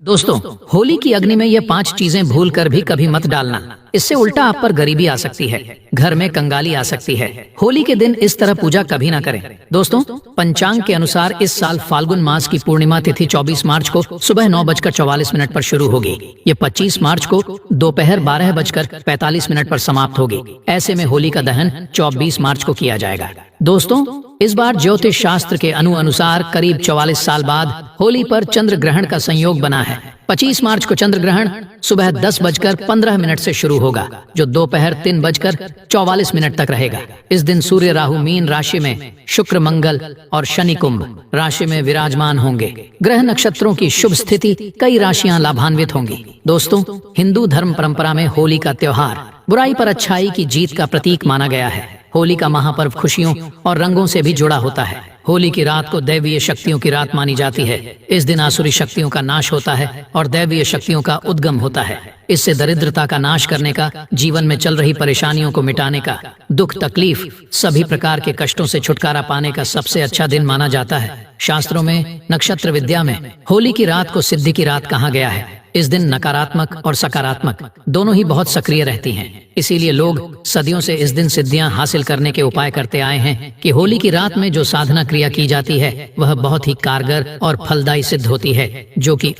दोस्तों, होली की अग्नि में ये 5 चीजें भूल कर भी कभी मत डालना। इससे उल्टा आप पर गरीबी आ सकती है, घर में कंगाली आ सकती है। होली के दिन इस तरह पूजा कभी ना करें। दोस्तों, पंचांग के अनुसार इस साल फाल्गुन मास की पूर्णिमा तिथि 24 मार्च को सुबह 9:44 पर शुरू होगी। ये 25 मार्च को दोपहर 12:45 पर समाप्त होगी। ऐसे में होली का दहन 24 मार्च को किया जाएगा। दोस्तों, इस बार ज्योतिष शास्त्र के अनुसार करीब 44 साल बाद होली पर चंद्र ग्रहण का संयोग बना है। 25 मार्च को चंद्र ग्रहण सुबह 10:15 से शुरू होगा, जो दोपहर 3:44 तक रहेगा। इस दिन सूर्य राहु मीन राशि में, शुक्र मंगल और शनि कुंभ राशि में विराजमान होंगे। ग्रह नक्षत्रों की शुभ स्थिति, कई राशियां लाभान्वित होंगी। दोस्तों, हिंदू धर्म परंपरा में होली का त्योहार बुराई पर अच्छाई की जीत का प्रतीक माना गया है। होली का महापर्व खुशियों और रंगों से भी जुड़ा होता है। होली की रात को दैवीय शक्तियों की रात मानी जाती है। इस दिन आसुरी शक्तियों का नाश होता है और दैवीय शक्तियों का उद्गम होता है। इससे दरिद्रता का नाश करने का, जीवन में चल रही परेशानियों को मिटाने का, दुख तकलीफ सभी प्रकार के कष्टों से छुटकारा पाने का सबसे अच्छा दिन माना जाता है। शास्त्रों में, नक्षत्र विद्या में होली की रात को सिद्धि की रात कहा गया है। इस दिन नकारात्मक और सकारात्मक दोनों ही बहुत सक्रिय रहती हैं। इसीलिए लोग सदियों से इस दिन सिद्धियां हासिल करने के उपाय करते आए हैं कि होली की रात में जो साधना क्रिया की जाती है वह बहुत ही कारगर और फलदायी सिद्ध होती है, जो कि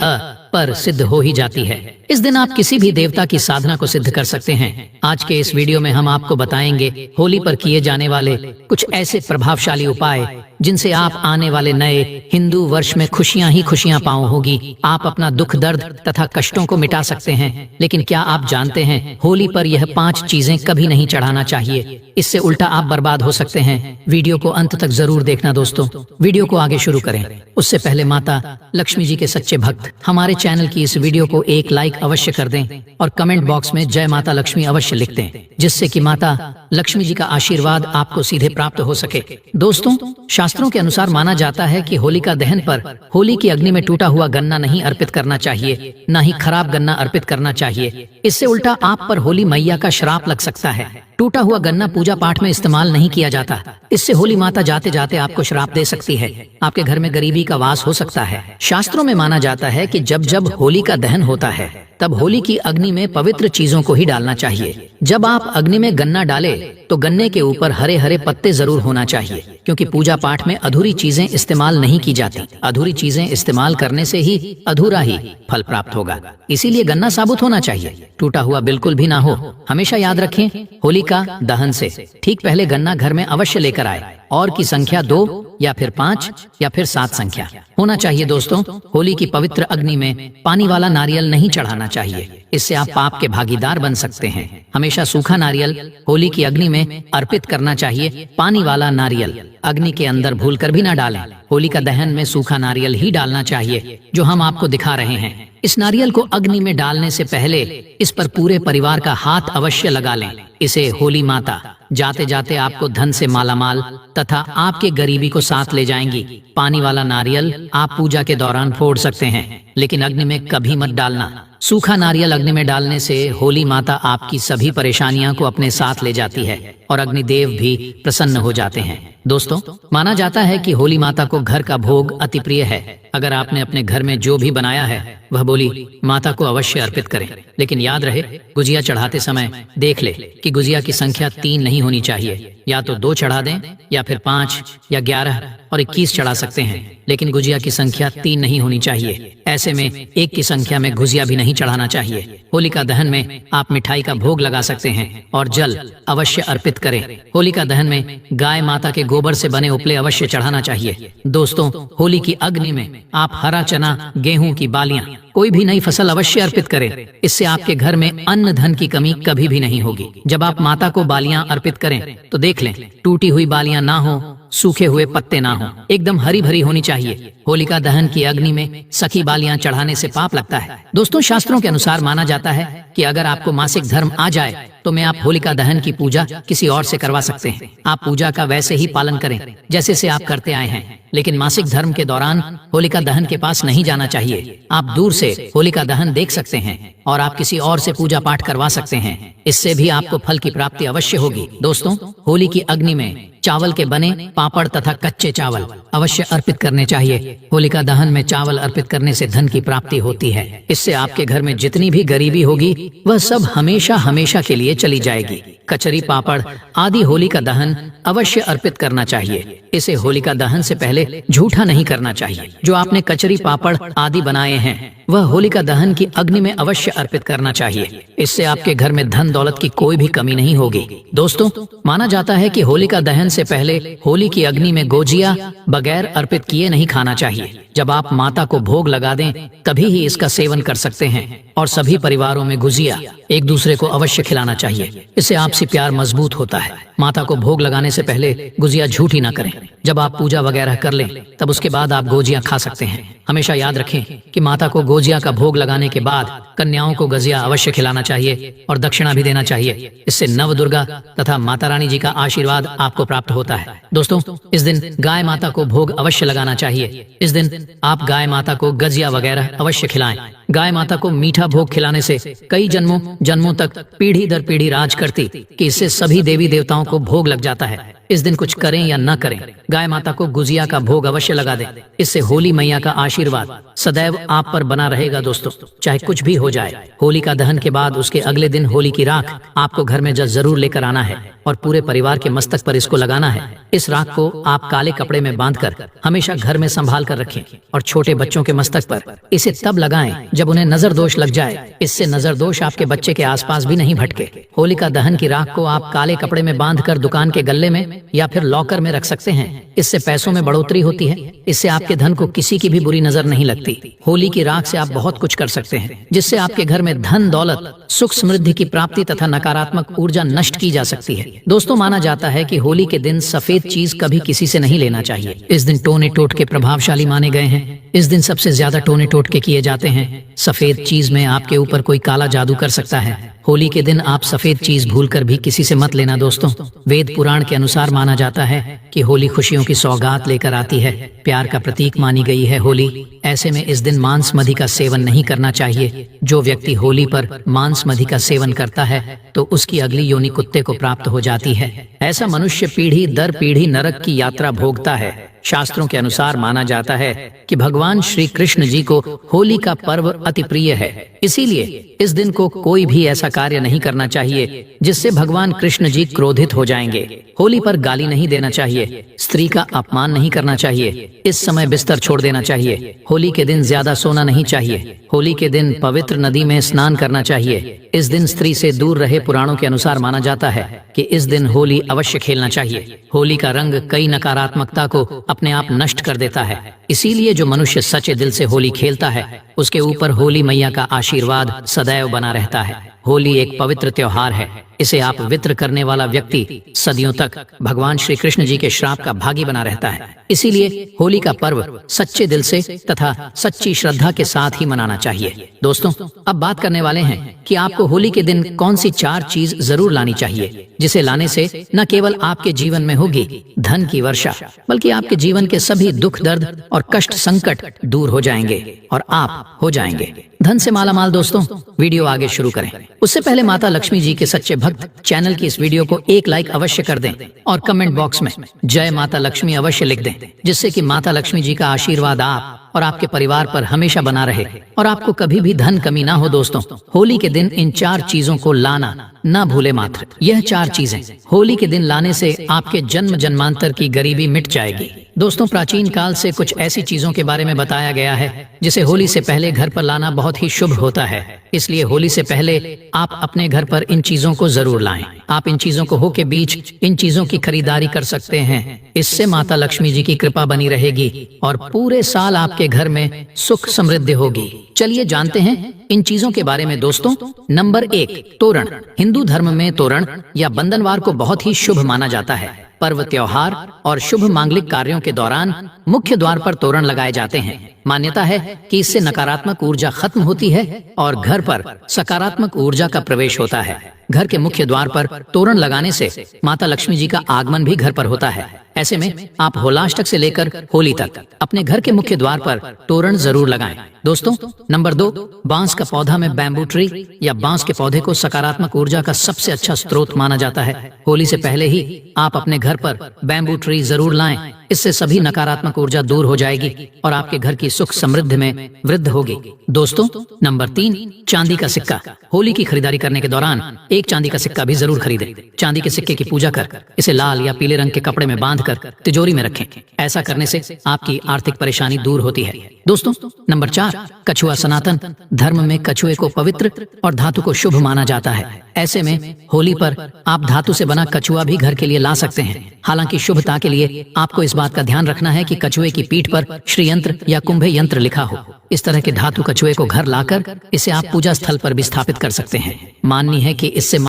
पर सिद्ध हो ही जाती है। इस दिन आप किसी भी देवता की साधना को सिद्ध कर सकते हैं। आज के इस वीडियो में हम आपको बताएंगे होली पर किए जाने वाले कुछ ऐसे प्रभावशाली उपाय जिनसे आप आने वाले नए हिंदू वर्ष में खुशियां ही खुशियां पाओगी। आप अपना दुख दर्द तथा कष्टों को मिटा सकते हैं। लेकिन क्या आप जानते हैं, होली पर यह 5 चीजें कभी नहीं चढ़ाना चाहिए। इससे उल्टा आप बर्बाद हो सकते हैं। वीडियो को अंत तक जरूर देखना। दोस्तों, वीडियो को आगे शुरू करें उससे पहले माता लक्ष्मी जी के सच्चे भक्त हमारे चैनल की इस वीडियो को एक लाइक अवश्य कर दें और कमेंट बॉक्स में जय माता लक्ष्मी अवश्य लिख दें, जिससे कि माता लक्ष्मी जी का आशीर्वाद आपको सीधे प्राप्त हो सके। दोस्तों, शास्त्रों के अनुसार माना जाता है कि होलिका दहन पर होली की अग्नि में टूटा हुआ गन्ना नहीं अर्पित करना चाहिए, न ही खराब गन्ना अर्पित करना चाहिए। इससे उल्टा आप पर होली मैया का श्राप लग सकता है। टूटा हुआ गन्ना पूजा पाठ में इस्तेमाल नहीं किया जाता। इससे होली माता जाते जाते आपको श्राप दे सकती है। आपके घर में गरीबी का वास हो सकता है। शास्त्रों में माना जाता है कि जब जब होली का दहन होता है तब होली की अग्नि में पवित्र चीजों को ही डालना चाहिए। जब आप अग्नि में गन्ना डाले तो गन्ने के ऊपर हरे हरे पत्ते जरूर होना चाहिए, क्योंकि पूजा पाठ में अधूरी चीजें इस्तेमाल नहीं की जाती। अधूरी चीजें इस्तेमाल करने से ही अधूरा ही फल प्राप्त होगा। इसीलिए गन्ना साबुत होना चाहिए, टूटा हुआ बिल्कुल भी ना हो। हमेशा याद रखें, होली का दहन से ठीक पहले गन्ना घर में अवश्य लेकर आए और की संख्या 2 या फिर 5 या फिर 7 संख्या होना चाहिए। दोस्तों, होली की पवित्र अग्नि में पानी वाला नारियल नहीं चढ़ाना चाहिए। इससे आप पाप के भागीदार बन सकते हैं। हमेशा सूखा नारियल होली की अग्नि में अर्पित करना चाहिए। पानी वाला नारियल अग्नि के अंदर भूलकर भी ना डालें। होली का दहन में सूखा नारियल ही डालना चाहिए, जो हम आपको दिखा रहे हैं। इस नारियल को अग्नि में डालने से पहले इस पर पूरे परिवार का हाथ अवश्य लगा लें। इसे होली माता जाते जाते आपको धन से मालामाल तथा आपके गरीबी को साथ ले जाएंगी। पानी वाला नारियल आप पूजा के दौरान फोड़ सकते हैं, लेकिन अग्नि में कभी मत डालना। सूखा नारियल अग्नि में डालने से होली माता आपकी सभी परेशानियां को अपने साथ ले जाती है और अग्निदेव भी प्रसन्न हो जाते हैं। दोस्तों, माना जाता है कि होली माता को घर का भोग अति प्रिय है। अगर आपने अपने घर में जो भी बनाया है वह बोली माता को अवश्य अर्पित करें। लेकिन याद रहे, गुजिया चढ़ाते समय देख ले कि गुजिया की संख्या 3 नहीं होनी चाहिए। या तो 2 चढ़ा दें या फिर 5 या 11 और 21 चढ़ा सकते हैं, लेकिन गुजिया की संख्या 3 नहीं होनी चाहिए। ऐसे में 1 की संख्या में गुजिया भी नहीं चढ़ाना चाहिए। होलिका दहन में आप मिठाई का भोग लगा सकते हैं और जल अवश्य अर्पित करें। होलिका दहन में गाय माता के गोबर से बने उपले अवश्य चढ़ाना चाहिए। दोस्तों, होली की अग्नि में आप हरा चना, गेहूं की बालियां, कोई भी नई फसल अवश्य अर्पित करें। इससे आपके घर में अन्न धन की कमी कभी भी नहीं होगी। जब आप माता को बालियां अर्पित करें तो देख लें, टूटी हुई बालियां ना हो, सूखे हुए पत्ते ना हो, एकदम हरी भरी होनी चाहिए। होलिका दहन की अग्नि में सखी बालियां चढ़ाने से पाप लगता है। दोस्तों, शास्त्रों के अनुसार माना जाता है कि अगर आपको मासिक धर्म आ जाए तो मैं आप होलिका दहन की पूजा किसी और से करवा सकते हैं। आप पूजा का वैसे ही पालन करें जैसे से आप करते आए हैं, लेकिन मासिक धर्म के दौरान होलिका दहन के पास नहीं जाना चाहिए। आप दूर से होलिका दहन देख सकते हैं और आप किसी और से पूजा पाठ करवा सकते हैं। इससे भी आपको फल की प्राप्ति अवश्य होगी। दोस्तों, होली की अग्नि में चावल के बने पापड़ तथा कच्चे चावल अवश्य अर्पित करने चाहिए। होलिका दहन में चावल अर्पित करने से धन की प्राप्ति होती है। इससे आपके घर में जितनी भी गरीबी होगी वह सब हमेशा हमेशा के लिए चली जाएगी। कचरी पापड़ आदि होलिका दहन अवश्य अर्पित करना चाहिए। इसे होलिका दहन से पहले झूठा नहीं करना चाहिए। जो आपने कचरी पापड़ आदि बनाए हैं वह होलिका दहन की अग्नि में अवश्य अर्पित करना चाहिए। इससे आपके घर में धन दौलत की कोई भी कमी नहीं होगी। दोस्तों, माना जाता है कि होलिका दहन से पहले होली की अग्नि में गोजिया बगैर अर्पित किए नहीं खाना चाहिए। जब आप माता को भोग लगा दें तभी ही इसका सेवन कर सकते हैं। और सभी परिवारों में गुजिया एक दूसरे को अवश्य खिलाना चाहिए। इससे आपसी प्यार मजबूत होता है। माता को भोग लगाने से पहले गुजिया झूठी ना करें। जब आप पूजा वगैरह कर लें तब उसके बाद आप गोजिया खा सकते हैं। हमेशा याद रखें कि माता को गोजिया का भोग लगाने के बाद कन्याओं को गुजिया अवश्य खिलाना चाहिए और दक्षिणा भी देना चाहिए। इससे नव दुर्गा तथा माता रानी जी का आशीर्वाद आपको प्राप्त होता है। दोस्तों, इस दिन गाय माता को भोग अवश्य लगाना चाहिए। इस दिन आप गाय माता को गजिया वगैरह अवश्य खिलाएं। गाय माता को मीठा भोग खिलाने से कई जन्मों तक पीढ़ी दर पीढ़ी राज करती कि इससे सभी देवी देवताओं को भोग लग जाता है। इस दिन कुछ करें या न करें, गाय माता को गुजिया का भोग अवश्य लगा दें। इससे होली मैया का आशीर्वाद सदैव आप पर बना रहेगा। दोस्तों, चाहे कुछ भी हो जाए, होलिका दहन के बाद उसके अगले दिन होली की राख आपको घर में जरूर लेकर आना है और पूरे परिवार के मस्तक पर इसको लगाना है। इस राख को आप काले कपड़े में बांधकर हमेशा घर में संभाल कर रखें और छोटे बच्चों के मस्तक पर इसे तब लगाएं जब उन्हें नजर दोष लग जाए। इससे नजर दोष आपके बच्चे के आसपास भी नहीं भटके। होलिका दहन की राख को आप काले कपड़े में बांधकर दुकान के गल्ले में या फिर लॉकर में रख सकते हैं। इससे पैसों में बढ़ोतरी होती है। इससे आपके धन को किसी की भी बुरी नजर नहीं लगती। होली की राख से आप बहुत कुछ कर सकते हैं, जिससे आपके घर में धन दौलत सुख समृद्धि की प्राप्ति तथा नकारात्मक ऊर्जा नष्ट की जा सकती है। दोस्तों, माना जाता है कि होली के दिन सफेद चीज कभी किसी से नहीं लेना चाहिए। इस दिन टोने टोटके प्रभावशाली माने गए हैं। इस दिन सबसे ज्यादा टोने टोटके किए जाते हैं। सफेद चीज में आपके ऊपर कोई काला जादू कर सकता है। होली के दिन आप सफेद चीज भूलकर भी किसी से मत लेना। दोस्तों, वेद पुराण के अनुसार माना जाता है कि होली खुशियों की सौगात लेकर आती है। प्यार का प्रतीक मानी गई है होली। ऐसे में इस दिन मांस मदि का सेवन नहीं करना चाहिए। जो व्यक्ति होली पर मांस मदि का सेवन करता है तो उसकी अगली योनि कुत्ते को प्राप्त हो जाती है। ऐसा मनुष्य पीढ़ी दर पीढ़ी नरक की यात्रा भोगता है। शास्त्रों के अनुसार माना जाता है कि भगवान श्री कृष्ण जी को होली का पर्व अति प्रिय है। इसीलिए इस दिन को कोई भी ऐसा कार्य नहीं करना चाहिए जिससे भगवान कृष्ण जी क्रोधित हो जाएंगे। होली पर गाली नहीं देना चाहिए। स्त्री का अपमान नहीं करना चाहिए। इस समय बिस्तर छोड़ देना चाहिए। होली के दिन ज्यादा सोना नहीं चाहिए। होली के दिन पवित्र नदी में स्नान करना चाहिए। इस दिन स्त्री से दूर रहे। पुराणों के अनुसार माना जाता है कि इस दिन होली अवश्य खेलना चाहिए। होली का रंग कई नकारात्मकता को अपने आप नष्ट कर देता है। इसीलिए जो मनुष्य सच्चे दिल से होली खेलता है उसके ऊपर होली मैया का आशीर्वाद सदैव बना रहता है। होली एक पवित्र त्योहार है। इसे आप वित्र करने वाला व्यक्ति सदियों तक भगवान श्री कृष्ण जी के श्राप का भागी बना रहता है। इसीलिए होली का पर्व सच्चे दिल से तथा सच्ची श्रद्धा के साथ ही मनाना चाहिए। दोस्तों, अब बात करने वाले हैं कि आपको होली के दिन कौन सी 4 चीज जरूर लानी चाहिए, जिसे लाने से न केवल आपके जीवन में होगी धन की वर्षा, बल्कि आपके जीवन के सभी दुख दर्द और कष्ट संकट दूर हो जाएंगे और आप हो जाएंगे धन से मालामाल। दोस्तों, वीडियो आगे शुरू करें उससे पहले माता लक्ष्मी जी के सच्चे भक्त चैनल की इस वीडियो को एक लाइक अवश्य कर दें और कमेंट बॉक्स में जय माता लक्ष्मी अवश्य लिख दें, जिससे कि माता लक्ष्मी जी का आशीर्वाद आप और आपके परिवार पर हमेशा बना रहे और आपको कभी भी धन कमी ना हो। दोस्तों, होली के दिन इन 4 चीजों को लाना ना भूले मात्र। यह 4 चीजें होली के दिन लाने से आपके जन्म जन्मांतर की गरीबी मिट जाएगी। दोस्तों, प्राचीन काल से कुछ ऐसी चीजों के बारे में बताया गया है जिसे होली से पहले घर पर लाना बहुत ही शुभ होता है। इसलिए होली से पहले आप अपने घर पर इन चीजों को जरूर लाएं। आप इन चीजों को हो के बीच इन चीजों की खरीदारी कर सकते हैं। इससे माता लक्ष्मी जी की कृपा बनी रहेगी और पूरे साल आपके घर में सुख समृद्धि होगी। चलिए जानते हैं इन चीजों के बारे में। दोस्तों, नंबर 1, तोरण। हिंदू धर्म में तोरण या बंधनवार को बहुत ही शुभ माना जाता है। पर्व त्योहार और शुभ मांगलिक कार्यों के दौरान मुख्य द्वार पर तोरण लगाए जाते हैं। मान्यता है कि इससे नकारात्मक ऊर्जा खत्म होती है और घर पर सकारात्मक ऊर्जा का प्रवेश होता है। घर के मुख्य द्वार पर तोरण लगाने से माता लक्ष्मी जी का आगमन भी घर पर होता है। ऐसे में आप होलाष्टक से लेकर होली तक अपने घर के मुख्य द्वार पर तोरण जरूर लगाएं। दोस्तों, नंबर 2, बांस का पौधा में बैम्बू ट्री या बांस के पौधे को सकारात्मक ऊर्जा का सबसे अच्छा स्रोत माना जाता है। होली से पहले ही आप अपने घर पर बैम्बू ट्री जरूर लाएं। इससे सभी नकारात्मक ऊर्जा दूर हो जाएगी और आपके घर की सुख समृद्धि में वृद्धि होगी। दोस्तों, नंबर 3, चांदी का सिक्का। होली की खरीदारी करने के दौरान एक चांदी का सिक्का भी जरूर खरीदें। चांदी के सिक्के की पूजा कर इसे लाल या पीले रंग के कपड़े में बांधकर तिजोरी में रखें। ऐसा करने से आपकी आर्थिक परेशानी दूर होती है। दोस्तों, नंबर 4, कछुआ। सनातन धर्म में कछुए को पवित्र और धातु को शुभ माना जाता है। ऐसे में होली पर आप धातु से बना कछुआ भी घर के लिए ला सकते हैं। हालांकि शुभता के लिए आपको इस बात का ध्यान रखना है कि कछुए की पीठ पर श्री यंत्र या कुंभे यंत्र लिखा हो। इस तरह के धातु कछुए को घर लाकर इसे आप पूजा स्थल पर भी स्थापित कर सकते हैं। माननी है कि इससे